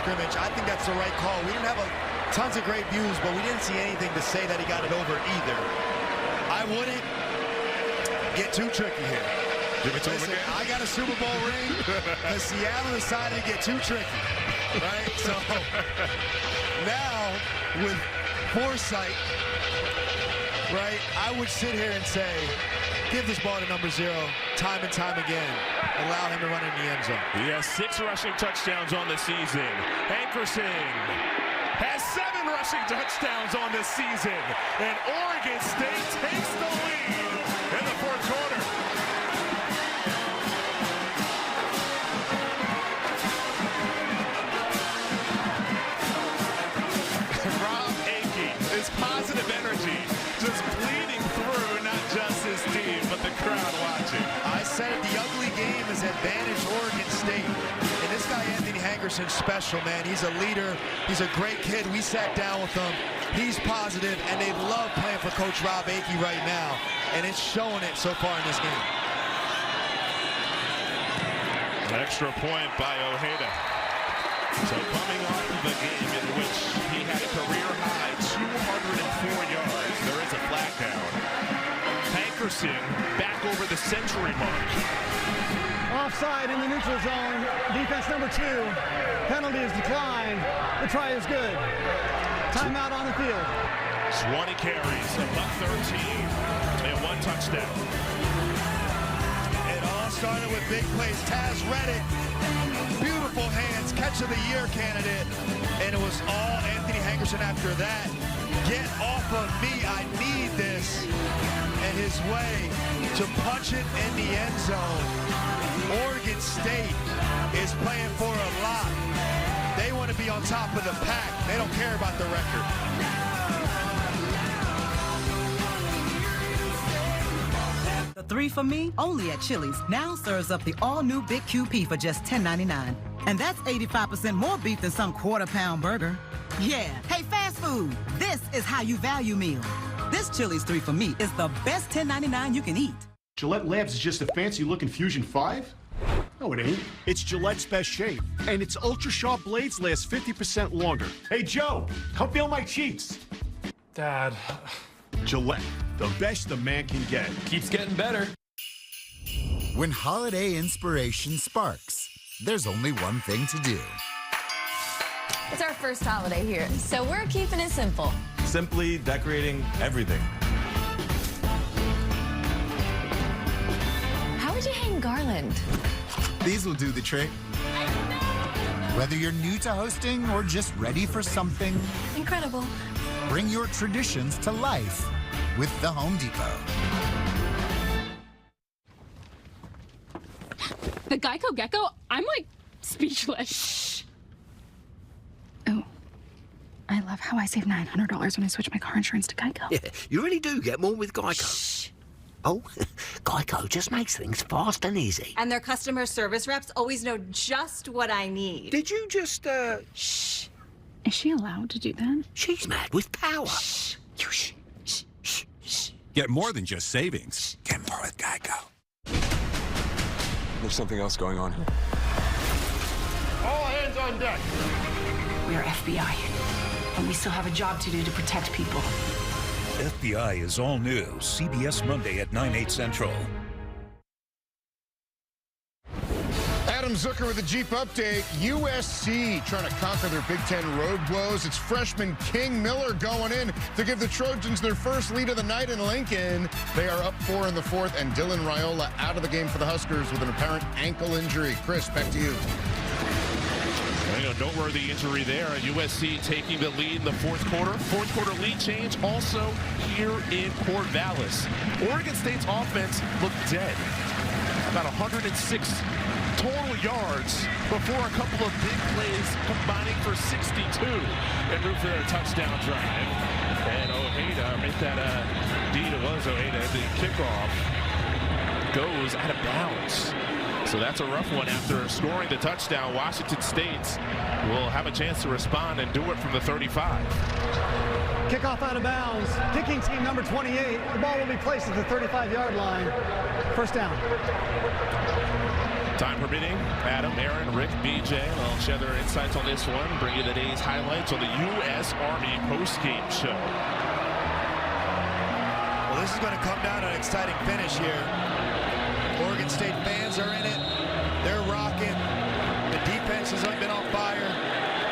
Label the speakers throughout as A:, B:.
A: scrimmage. I think that's the right call. We didn't have tons of great views, but we didn't see anything to say that he got it over either. I wouldn't get too tricky here.
B: Give it to him again.
A: I got a Super Bowl ring because Seattle decided to get too tricky, right? So now with foresight, right, I would sit here and say, give this ball to number 0 time and time again. Allow him to run in the end zone.
B: He has 6 rushing touchdowns on the season. Hankerson has 7 rushing touchdowns on the season. And Oregon State takes the lead in the fourth quarter. Rob Akey, his positive energy, just bleeding through not just his team, but the crowd watching.
A: I said it, the ugly game is advantage Oregon State. And this guy, Anthony Hankerson's special, man. He's a leader. He's a great kid. We sat down with him. He's positive, and they love playing for Coach Rob Akey right now. And it's showing it so far in this game.
B: An extra point by Ojeda. So coming off of a game in which he had a career-high 204 yards, there is a flag down. Hankerson back over the century mark.
C: Offside in the neutral zone. Defense number 2. Penalty is declined. The try is good. Timeout on the field.
B: 20 carries, a buck 13, and 1 touchdown.
A: It all started with big plays. Taz Reddick, beautiful hands, catch of the year candidate. And it was all Anthony Hankerson after that. Get off of me, I need this. And his way to punch it in the end zone. Oregon State is playing for a lot. They want to be on top of the pack. They don't care about the record.
D: The 3 for Me, only at Chili's, now serves up the all-new Big QP for just $10.99. And that's 85% more beef than some quarter-pound burger. Yeah, hey, fast food, this is how you value meal. This Chili's 3 for Me is the best $10.99 you can eat.
E: Gillette Labs is just a fancy-looking Fusion 5? No, it ain't. It's Gillette's best shape, and its ultra-sharp blades last 50% longer. Hey, Joe, come feel my cheeks.
F: Dad.
E: Gillette, the best a man can get.
F: Keeps getting better.
G: When holiday inspiration sparks, there's only one thing to do.
H: It's our first holiday here, so we're keeping it simple.
F: Simply decorating everything.
H: How would you hang garland?
G: These will do the trick. Whether you're new to hosting or just ready for something,
H: Incredible.
G: bring your traditions to life with the Home Depot.
I: The Geico Gecko? I'm like speechless.
J: Shh. Oh, I love how I save $900 when I switch my car insurance to Geico.
K: Yeah, you really do get more with Geico.
J: Shh.
K: Oh, Geico just makes things fast and easy.
L: And their customer service reps always know just what I need.
K: Did you just,
J: Shh. Is she allowed to do that?
K: She's mad with power.
J: Shh. You shh. Shh.
K: Shh, shh.
M: Get more than just savings. Get more with Geico.
F: There's something else going on here.
E: All hands on deck.
J: We are FBI, and we still have a job to do to protect people.
M: FBI is all new. CBS Monday at 9/8 Central.
E: Adam Zucker with a Jeep update. USC trying to conquer their Big Ten road woes. It's freshman King Miller going in to give the Trojans their first lead of the night in Lincoln. They are up 4 in the fourth, and Dylan Raiola out of the game for the Huskers with an apparent ankle injury. Chris, back to you.
B: A noteworthy injury there. USC taking the lead in the fourth quarter. Fourth quarter lead change also here in Corvallis. Oregon State's offense looked dead. About 106 total yards before a couple of big plays combining for 62 en route for their touchdown drive. And Ojeda, make that indeed it was Ojeda, the kickoff goes out of bounds. So that's a rough one. After scoring the touchdown, Washington State will have a chance to respond and do it from the 35.
C: Kickoff out of bounds. Kicking team number 28. The ball will be placed at the 35-yard line. First down.
B: Time permitting, Adam, Aaron, Rick, BJ, I'll share their insights on this one, bring you the day's highlights on the U.S. Army post-game show.
A: Well, this is going to come down to an exciting finish here. Oregon State fans are in it. They're rocking. The defense has been on fire.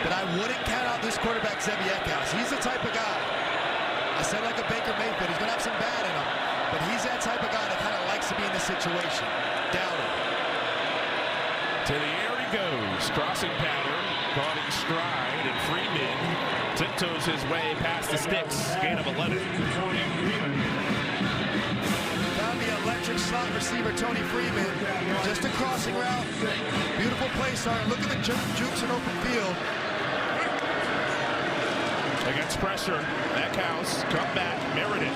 A: But I wouldn't count out this quarterback, Zevi Eckhouse. He's the type of guy. I said like a Baker Mayfield. He's going to have some bad in him. But he's that type of guy that kind of likes to be in this situation. Down it.
B: To the air he goes. Crossing pattern. Caught in stride. And Freeman tiptoes his way past the sticks. Gain of 11.
A: Found the electric slot receiver, Tony Freeman. Just a crossing route. Beautiful play start. Look at the jukes in open field.
B: Against pressure, Eckhouse, come back, Meredith.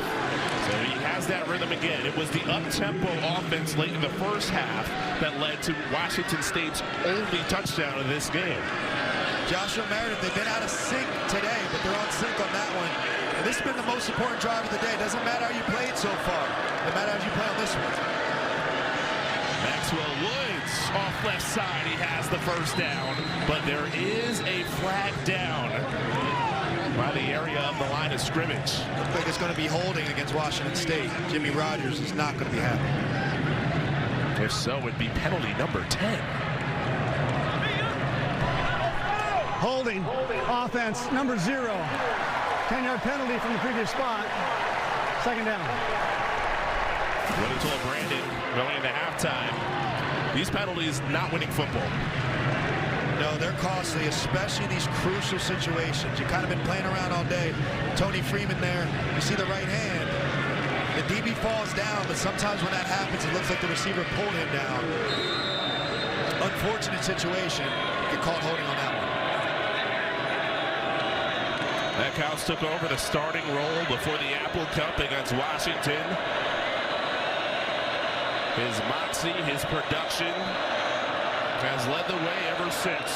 B: So he has that rhythm again. It was the up-tempo offense late in the first half that led to Washington State's only touchdown in this game.
A: Joshua Meredith, they've been out of sync today, but they're on sync on that one. And this has been the most important drive of the day. It doesn't matter how you played so far. It matters how you play on this one.
B: Maxwell Woods off left side. He has the first down, but there is a flag down by the area of the line of scrimmage.
A: Looks like it's going to be holding against Washington State. Jimmy Rogers is not going to be happy.
B: If so, it'd be penalty number 10.
C: Holding. Offense, number 0. 10-yard penalty from the previous spot. Second down.
B: What he told Brandon going into halftime, these penalties not winning football.
A: No, they're costly, especially in these crucial situations. You've kind of been playing around all day. Tony Freeman there. You see the right hand. The DB falls down, but sometimes when that happens, it looks like the receiver pulled him down. Unfortunate situation. Get called holding on that one.
B: Eckhouse took over the starting role before the Apple Cup against Washington. His moxie, his production has led the way ever since.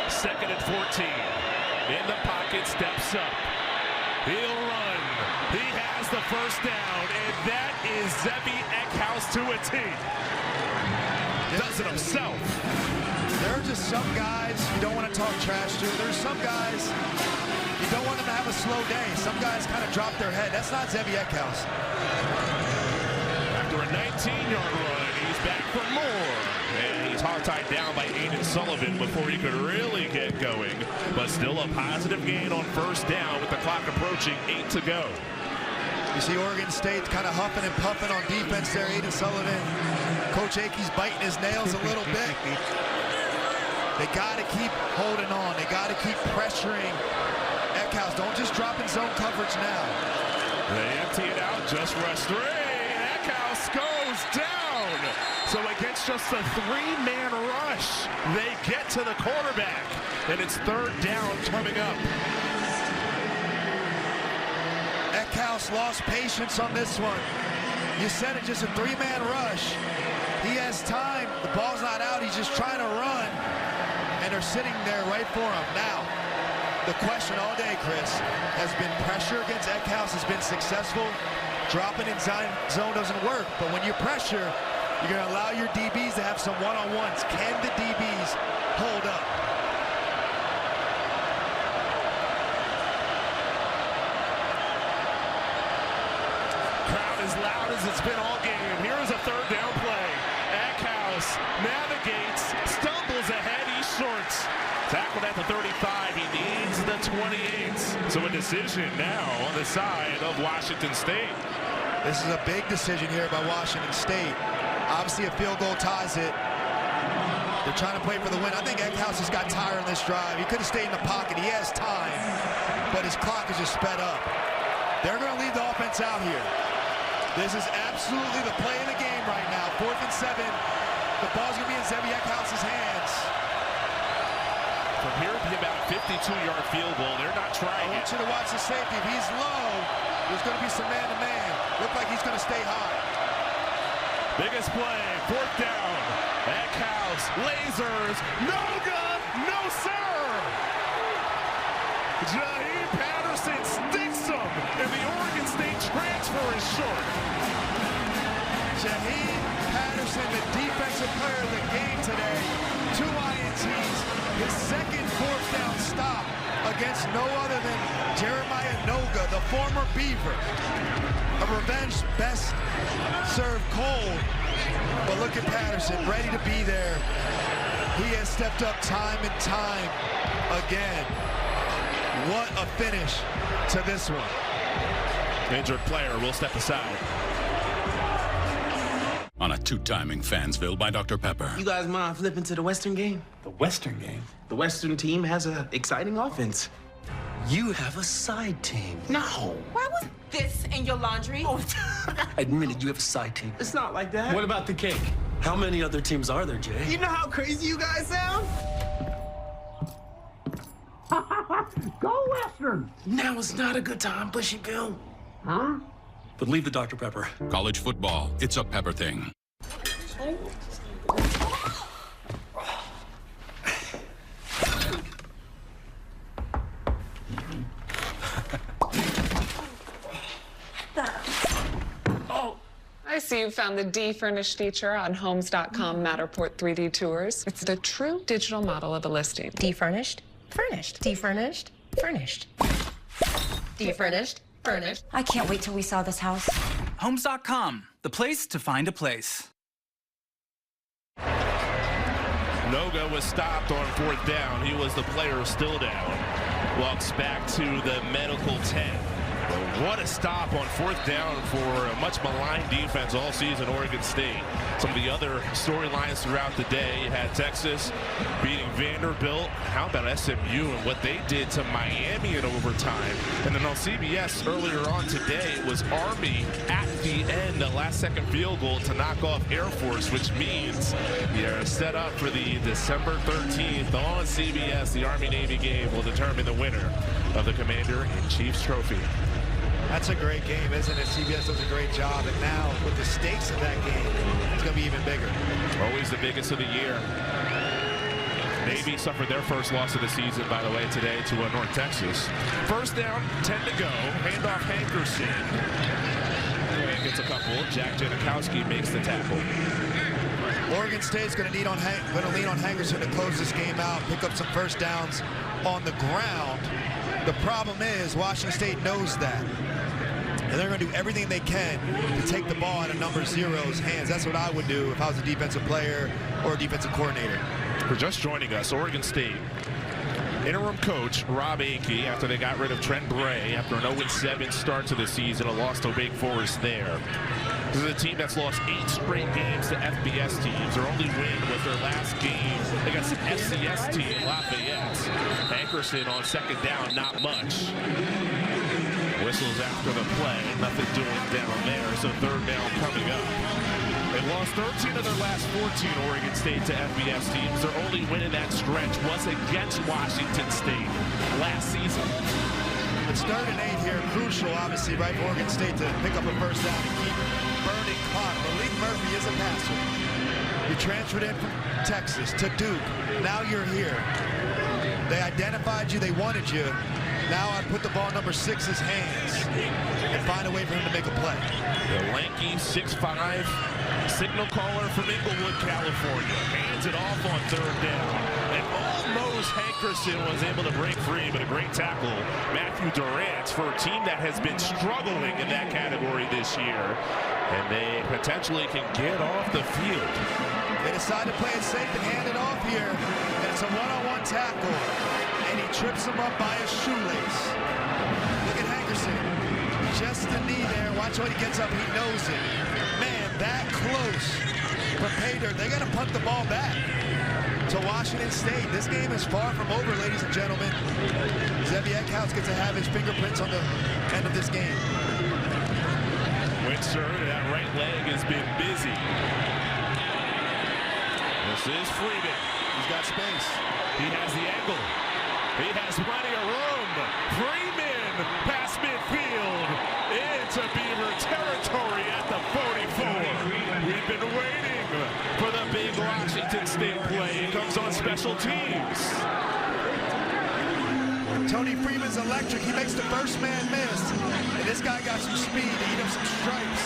B: 2nd and 14. In the pocket, steps up. He'll run. He has the first down, and that is Zevi Eckhouse to a T. Does it himself.
A: There are just some guys you don't want to talk trash to. There's some guys you don't want them to have a slow day. Some guys kind of drop their head. That's not Zevi Eckhouse.
B: After a 19-yard run, he's back for more. And he's hog-tied down by Aiden Sullivan before he could really get going. But still a positive gain on first down with the clock approaching 8 to go.
A: You see Oregon State kind of huffing and puffing on defense there. Aiden Sullivan. Coach Akey's biting his nails a little bit. They got to keep holding on. They got to keep pressuring Eckhouse. Don't just drop in zone coverage now.
B: They empty it out. Just rush 3. Eckhouse goes down. So against just a 3-man rush, they get to the quarterback. And it's 3rd down coming up.
A: Eckhouse lost patience on this one. You said it, just a 3-man rush. He has time. The ball's not out. He's just trying to run. And they're sitting there right for him. Now, the question all day, Chris, has been pressure against Eckhouse has been successful. Dropping in zone doesn't work. But when you pressure, you're going to allow your DBs to have some one-on-ones. Can the DBs hold up?
B: Crowd as loud as it's been all game. Here is a 3rd down play. Eckhouse navigates, stumbles ahead, he's short. Tackled at the 35, he needs the 28. So a decision now on the side of Washington State.
A: This is a big decision here by Washington State. Obviously a field goal ties it. They're trying to play for the win. I think Eckhouse has got tired on this drive. He could have stayed in the pocket. He has time, but his clock is just sped up. They're going to leave the offense out here. This is absolutely the play of the game right now. 4th and 7. The ball's going to be in Zevi Eckhouse's hands.
B: From here to be about a 52-yard field goal. They're not trying
A: I want you to watch the safety. If he's low, there's going to be some man-to-man. Look like he's going to stay high.
B: Biggest play, 4th down. Eckhouse, lasers, no good, no sir. Jaheim Patterson sticks him, and the Oregon State transfer is short.
A: Jaheim Patterson Patterson, the defensive player of the game today. 2 INTs, his second fourth down stop against no other than Jeremiah Noga, the former Beaver. A revenge best served cold. But look at Patterson, ready to be there. He has stepped up time and time again. What a finish to this one.
B: Injured player will step aside.
N: On a two-timing Fansville by Dr. Pepper.
O: You guys mind flipping to the Western game?
F: The Western game?
O: The Western team has an exciting offense. You have a side team. No.
L: Why was this in your laundry?
O: Oh, admit it, you have a side team. It's not like that. What about the cake? How many other teams are there, Jay? You know how crazy you guys sound?
K: Go Western!
O: Now is not a good time, Bushy Bill.
K: Huh?
N: But leave the Dr. Pepper. College football, it's a Pepper thing.
P: I see you found the D-Furnished feature on Homes.com Matterport 3D Tours. It's the true digital model of a listing.
Q: D-Furnished, furnished. D-Furnished, furnished. D-Furnished, furnished.
L: I can't wait till we sell this house.
R: Homes.com, the place to find a place.
B: Noga was stopped on 4th down. He was the player still down. Walks back to the medical tent. What a stop on 4th down for a much maligned defense all season, Oregon State. Some of the other storylines throughout the day, you had Texas beating Vanderbilt. How about SMU and what they did to Miami in overtime? And then on CBS earlier on today, it was Army at the end, a last-second field goal to knock off Air Force, which means you're set up for the December 13th on CBS. The Army-Navy game will determine the winner of the Commander-in-Chief's Trophy.
A: That's a great game, isn't it? CBS does a great job, and now with the stakes of that game, it's going to be even bigger.
B: Always the biggest of the year. Navy suffered their first loss of the season, by the way, today to North Texas. 1st down, 10 to go. Handoff Hankerson. And gets a couple. Jack Janikowski makes the tackle.
A: Oregon State's going to lean on Hankerson to close this game out, pick up some first downs on the ground. The problem is Washington State knows that. And they're going to do everything they can to take the ball out of number 0's hands. That's what I would do if I was a defensive player or a defensive coordinator.
B: For just joining us, Oregon State interim coach Rob Akey, after they got rid of Trent Bray after an 0-7 start to the season, a loss to Wake Forest there. This is a team that's lost 8 straight games to FBS teams. Their only win was their last game against an FCS team, Lafayette. Hankerson on 2nd down, not much. Whistles after the play, nothing doing down there, so 3rd down coming up. They lost 13 of their last 14, Oregon State, to FBS teams. Their only win in that stretch was against Washington State last season.
A: It's 3rd and 8 here, crucial, obviously, right, for Oregon State to pick up a first down and keep burning clock. Malik Murphy is a passer. You transferred in from Texas to Duke. Now you're here. They identified you. They wanted you. Now I put the ball in number 6's hands and find a way for him to make a play.
B: The lanky 6'5" signal caller from Inglewood, California, hands it off on 3rd down. And almost Hankerson was able to break free, but a great tackle. Matthew Durant for a team that has been struggling in that category this year. And they potentially can get off the field.
A: They decide to play it safe and hand it off here. And it's a one-on-one tackle. And he trips him up by his shoelace. Look at Hankerson. Just the knee there. Watch when he gets up. He knows it. Man, that close from Pater. They got to punt the ball back to Washington State. This game is far from over, ladies and gentlemen. Zevi Eckhouse gets to have his fingerprints on the end of this game.
B: Windsor, that right leg has been busy. This is Freeman.
A: He's got space.
B: He has the angle. He has plenty of room. Freeman past midfield into Beaver territory at the 44. We've been waiting for the big Washington State play. It comes on special teams.
A: Tony Freeman's electric. He makes the first man miss. And this guy got some speed to eat up some stripes.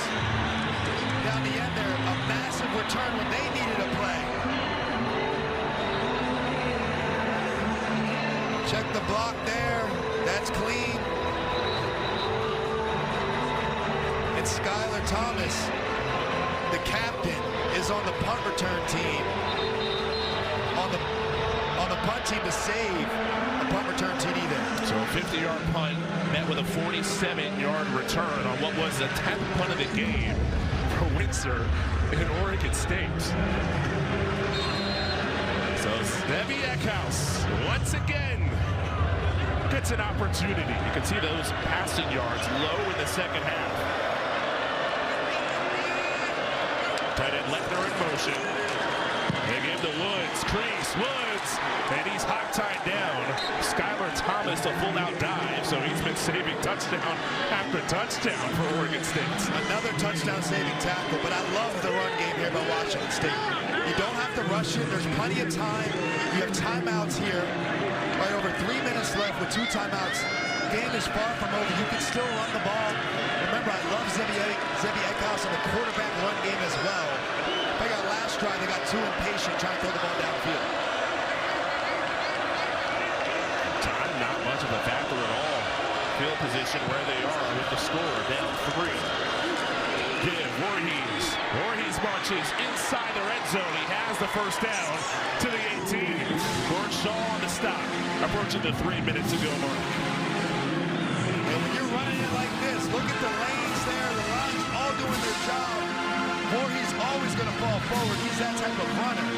A: Down the end there, a massive return when they needed a play. Check the block there. That's clean. And Skylar Thomas, the captain, is on the punt return team. On the punt team to save the punt return TD there.
B: So a 50-yard punt met with a 47-yard return on what was the 10th punt of the game for Windsor in Oregon State. So Stevie Eckhouse once again gets an opportunity. You can see those passing yards low in the second half. Tight end Lechner in motion. They gave to Woods, crease, Woods, and he's hog-tied down. Skylar Thomas a full-out dive, so he's been saving touchdown after touchdown for Oregon State.
A: Another touchdown-saving tackle, but I love the run game here by Washington State. You don't have to rush it. There's plenty of time. You have timeouts here. Right over 3 minutes left with 2 timeouts. The game is far from over. You can still run the ball. Remember, I love Stevie Eckhouse in the quarterback run game as well. They got last drive, they got too impatient trying to throw the ball downfield.
B: Time not much of a factor at all. Field position where they are with the score down 3. Give Voorhees. Voorhees marches inside the red zone. He has the first down to the 18. Gord Shaw on the stop, approaching the 3 minutes to go mark.
A: And when you're running it like this, look at the lanes there. The lines all doing their job. Voorhees always going to fall forward. He's that type of runner.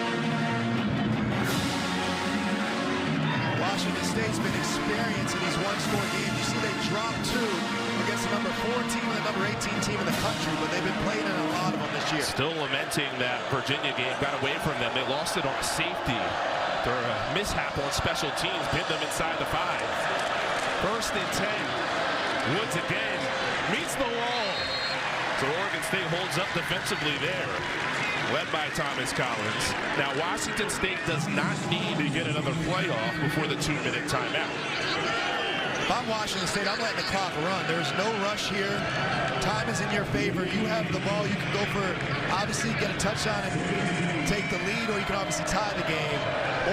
A: Washington State's been experienced in these one-score games. You see they dropped 2 against the number 4 team and the number 18 team in the country, but they've been playing in a lot of them this year.
B: Still lamenting that Virginia game got away from them. They lost it on safety. Their mishap on special teams pinned them inside the 5. First and 10. Woods again meets the wall. So Oregon State holds up defensively there, led by Thomas Collins. Now Washington State does not need to get another play off before the 2-minute timeout.
A: If I'm Washington State, I'm letting the clock run. There's no rush here. Time is in your favor. You have the ball. You can go for, obviously, get a touchdown and take the lead, or you can obviously tie the game.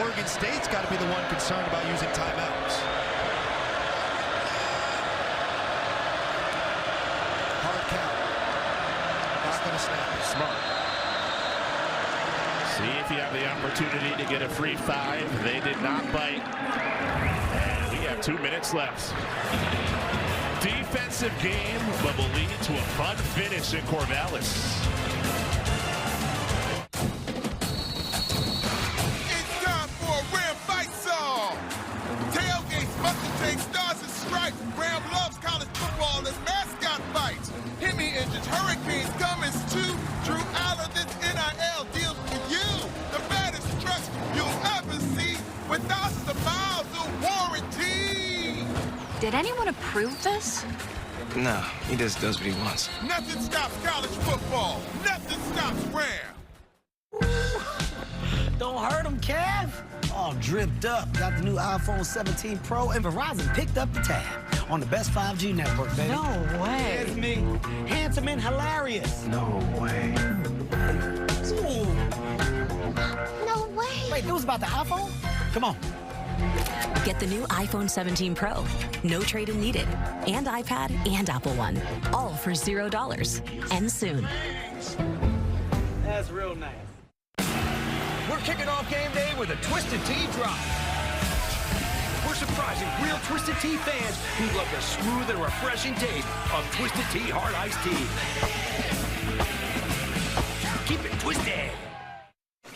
A: Oregon State's got to be the one concerned about using timeouts. Hard count. Not going to snap it.
B: Smart. See if you have the opportunity to get a free 5. They did not bite. And we have 2 minutes left. Defensive game, but will lead to a fun finish in Corvallis.
S: It's time for a Ram Fight Song. Tailgates, muscle take stars and stripes. Ram loves college football and mascot fights. Hemi engines, hurricanes, Cummins too. Drew Allen, this NIL deals with you. The baddest trucks you'll ever see with thousands of miles of warranty.
J: Did anyone approve this?
O: No, he just does what he wants.
S: Nothing stops college football. Nothing stops Ram.
K: Don't hurt him, Kev. All dripped up. Got the new iPhone 17 Pro, and Verizon picked up the tab on the best 5G network, baby.
D: No way.
K: It's me. Handsome and hilarious.
O: No way.
K: Ooh.
Q: No way.
K: Wait, it was about the iPhone? Come on.
T: Get the new iPhone 17 Pro. No trade-in needed. And iPad and Apple One. All for $0. End soon.
K: That's real nice.
U: We're kicking off game day with a Twisted Tea drop. We're surprising real Twisted Tea fans who love the smooth and refreshing taste of Twisted Tea Hard Iced Tea. Keep it twisted.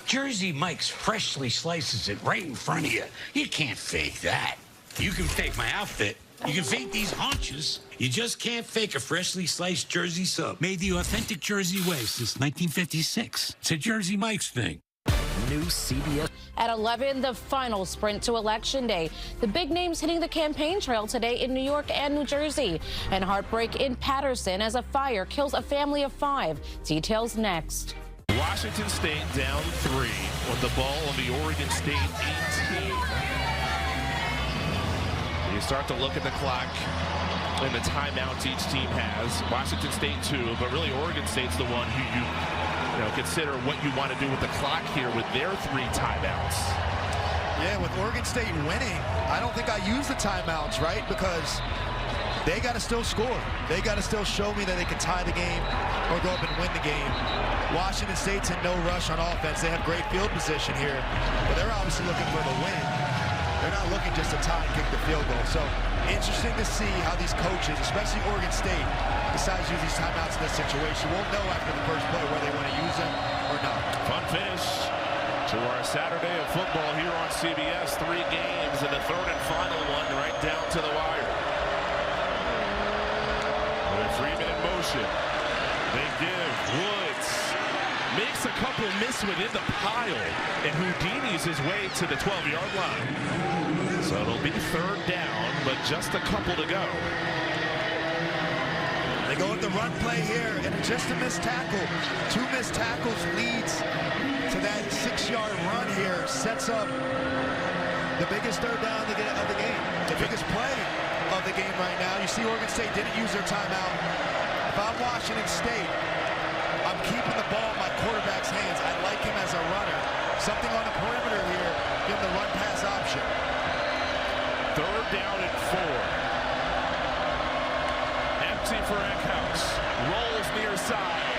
V: Jersey Mike's freshly slices it right in front of you. You can't fake that. You can fake my outfit. You can fake these haunches. You just can't fake a freshly sliced Jersey sub. Made the authentic Jersey way since 1956. It's a Jersey Mike's thing.
K: New CBS.
W: At 11, the final sprint to Election Day. The big names hitting the campaign trail today in New York and New Jersey. And heartbreak in Patterson as a fire kills a family of 5. Details next.
B: Washington State down 3 with the ball on the Oregon State 18. You You start to look at the clock and the timeouts each team has. Washington State 2, but really Oregon State's the one who you consider what you want to do with the clock here with their 3 timeouts.
A: Yeah, with Oregon State winning, I don't think I use the timeouts, right? Because they got to still score. They got to still show me that they can tie the game or go up and win the game. Washington State's in no rush on offense. They have great field position here, but they're obviously looking for the win. They're not looking just to tie and kick the field goal. So interesting to see how these coaches, especially Oregon State, decide to use these timeouts in this situation. We'll know after the first play whether they want to use them or not.
B: Fun finish to our Saturday of football here on CBS. 3 games and the 3rd and final one right down to the wire. With Freeman in motion. They give. Woods makes a couple miss within the pile and Houdini's his way to the 12-yard line. So it'll be 3rd down, but just a couple to go.
A: They go with the run play here, and just a missed tackle. 2 missed tackles leads to that 6-yard run here. Sets up the biggest 3rd down of the game. The biggest play of the game right now. You see Oregon State didn't use their timeout. If I'm Washington State, I'm keeping the ball in my quarterback's hands. I like him as a runner. Something on the perimeter here. Give him the run pass option.
B: 3rd down and 4. For Eckhouse, rolls near side.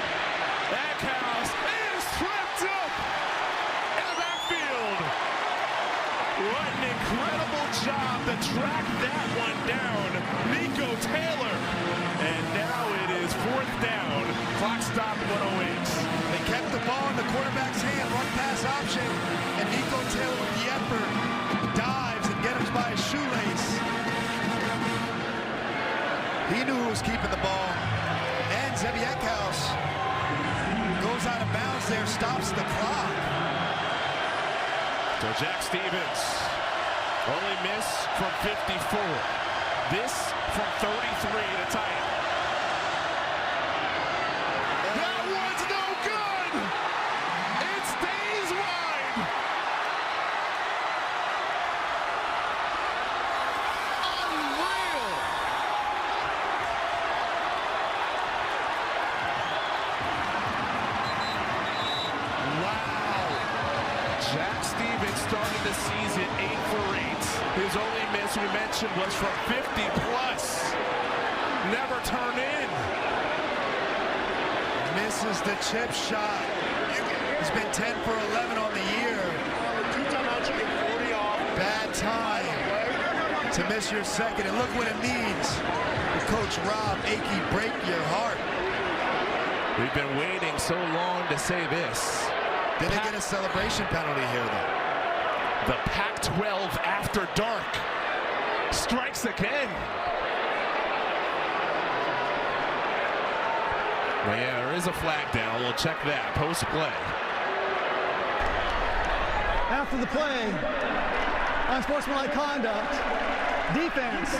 B: Eckhouse is tripped up in the backfield. What an incredible job to track that one down. Nico Taylor. And now it is 4th down. Clock stop 108.
A: They kept the ball in the quarterback's hand, run pass option, and Nico Taylor with the effort dives and gets him by his shoelace. He knew who was keeping the ball. And Zebi Eckhouse goes out of bounds there, stops the clock.
B: So Jack Stevens, only miss from 54. This from 33 to tie it. That one's no good! It stays wide! Unreal! Jack Stevens started the season 8 for 8. His only miss we mentioned was from 50 plus. Never turned in.
A: Misses the chip shot. He's been 10 for 11 on the year. Bad time to miss your second. And look what it means. Coach Rob Akey, break your heart.
B: We've been waiting so long to say this.
A: Did they get a celebration penalty here, though?
B: The Pac-12 after dark strikes again. Well, yeah, there is a flag down. We'll check that post-play.
C: After the play, unsportsmanlike conduct, defense,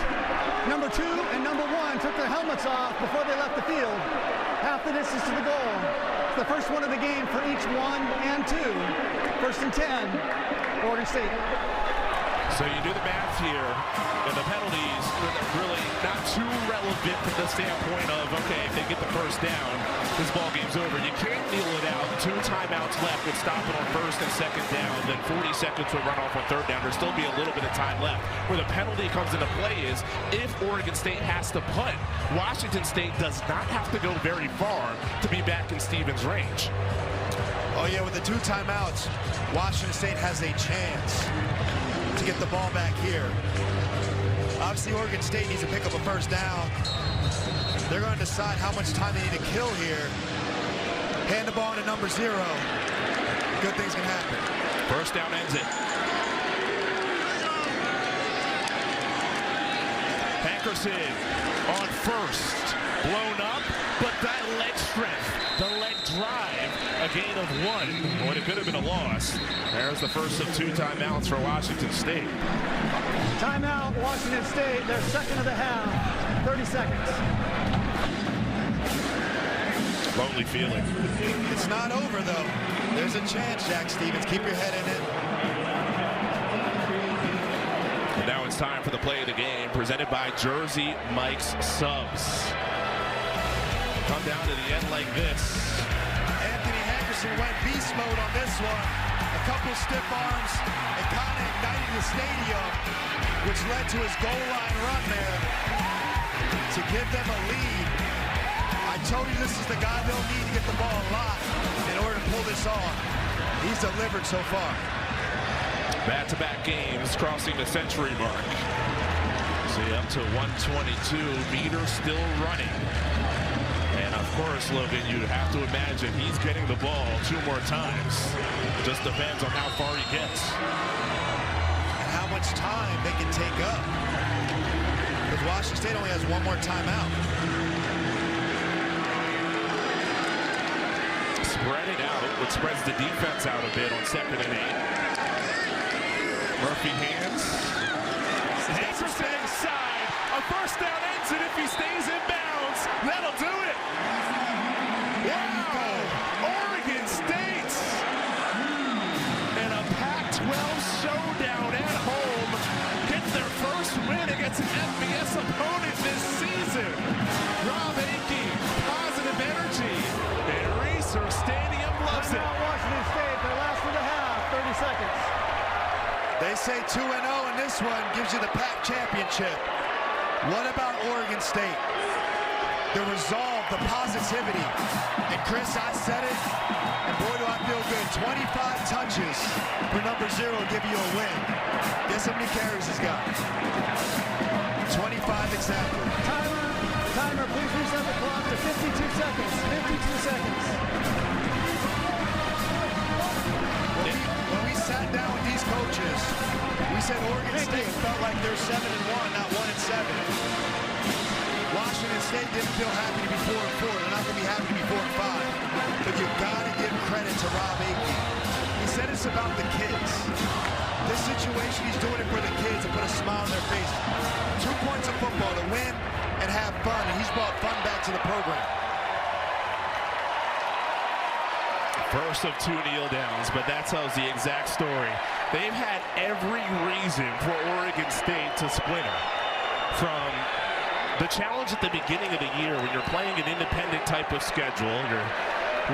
C: number 2 and number 1 took their helmets off before they left the field. Half the distance to the goal. The first one of the game for each 1 and 2. 1st and 10, Oregon State.
B: So you do the math here, and the penalties really not too relevant from the standpoint of, okay, if they get the first down, this ball game's over. You can't kneel it out. 2 timeouts left would stop it on 1st and 2nd down. Then 40 seconds would run off on 3rd down. There'll still be a little bit of time left. Where the penalty comes into play is if Oregon State has to punt, Washington State does not have to go very far to be back in Stevens' range.
A: Oh, yeah, with the 2 timeouts, Washington State has a chance to get the ball back here. Obviously, Oregon State needs to pick up a first down. They're going to decide how much time they need to kill here. Hand the ball to number 0. Good things can happen.
B: First down ends it. Hankerson on first. Blown up, but that leg strength, the leg drive, a gain of 1. When it could have been a loss. There's the first of 2 timeouts for Washington State.
C: Timeout, Washington State, their second of the half. 30 seconds.
B: Lonely feeling.
A: It's not over, though. There's a chance, Jack Stevens. Keep your head in it.
B: And now it's time for the play of the game, presented by Jersey Mike's Subs. Come down to the end like this.
A: Anthony Henderson went beast mode on this one. A couple stiff arms and kind of ignited the stadium, which led to his goal line run there to give them a lead. I told you this is the guy they'll need to get the ball a lot in order to pull this off. He's delivered so far.
B: Back-to-back games crossing the century mark. See, up to 122, meter still running. And of course, Logan, you'd have to imagine he's getting the ball 2 more times. Just depends on how far he gets.
A: And how much time they can take up. Because Washington State only has 1 more timeout.
B: Spread it out, which spreads the defense out a bit on 2nd and 8. Murphy hands. Henderson inside. A first down ends it if he stays in bounds. That'll do it. Wow. Oregon State. In a Pac-12 showdown at home. Get their first win against an FBS opponent this season. Rob Akey, positive energy. And Reser Stadium loves it.
C: Washington State, their last of the half, 30 seconds.
A: They say 2-0 in this one gives you the Pac championship. What about Oregon State? The resolve, the positivity. And Chris, I said it, and boy do I feel good. 25 touches for number 0 will give you a win. Guess how many carries he's got? 25 exactly.
C: Timer, please reset the clock to 52 seconds. 52 seconds.
A: When we sat down with these coaches, we said Oregon State felt like they're 7-1, not 1-7. Washington State didn't feel happy to be 4-4. They're not going to be happy to be 4-5. But you've got to give credit to Rob Akey. He said it's about the kids. This situation, he's doing it for the kids to put a smile on their face. 2 points of football to win and have fun, and he's brought fun back to the program.
B: First of 2 kneel downs, but that tells the exact story. They've had every reason for Oregon State to splinter. From the challenge at the beginning of the year when you're playing an independent type of schedule, you're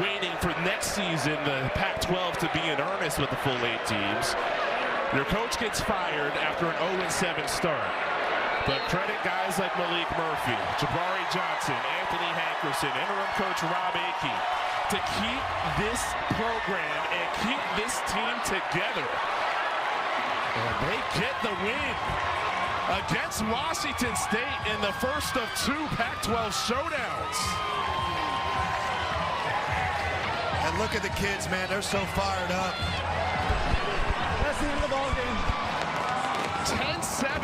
B: waiting for next season the Pac-12 to be in earnest with the full 8 teams. Your coach gets fired after an 0-7 start. But credit guys like Malik Murphy, Jabari Johnson, Anthony Hankerson, interim coach Rob Akey, to keep this program and keep this team together. And they get the win against Washington State in the first of 2 Pac-12 showdowns.
A: And look at the kids, man. They're so fired up.
C: That's the end of the ball game.
B: 10 seconds.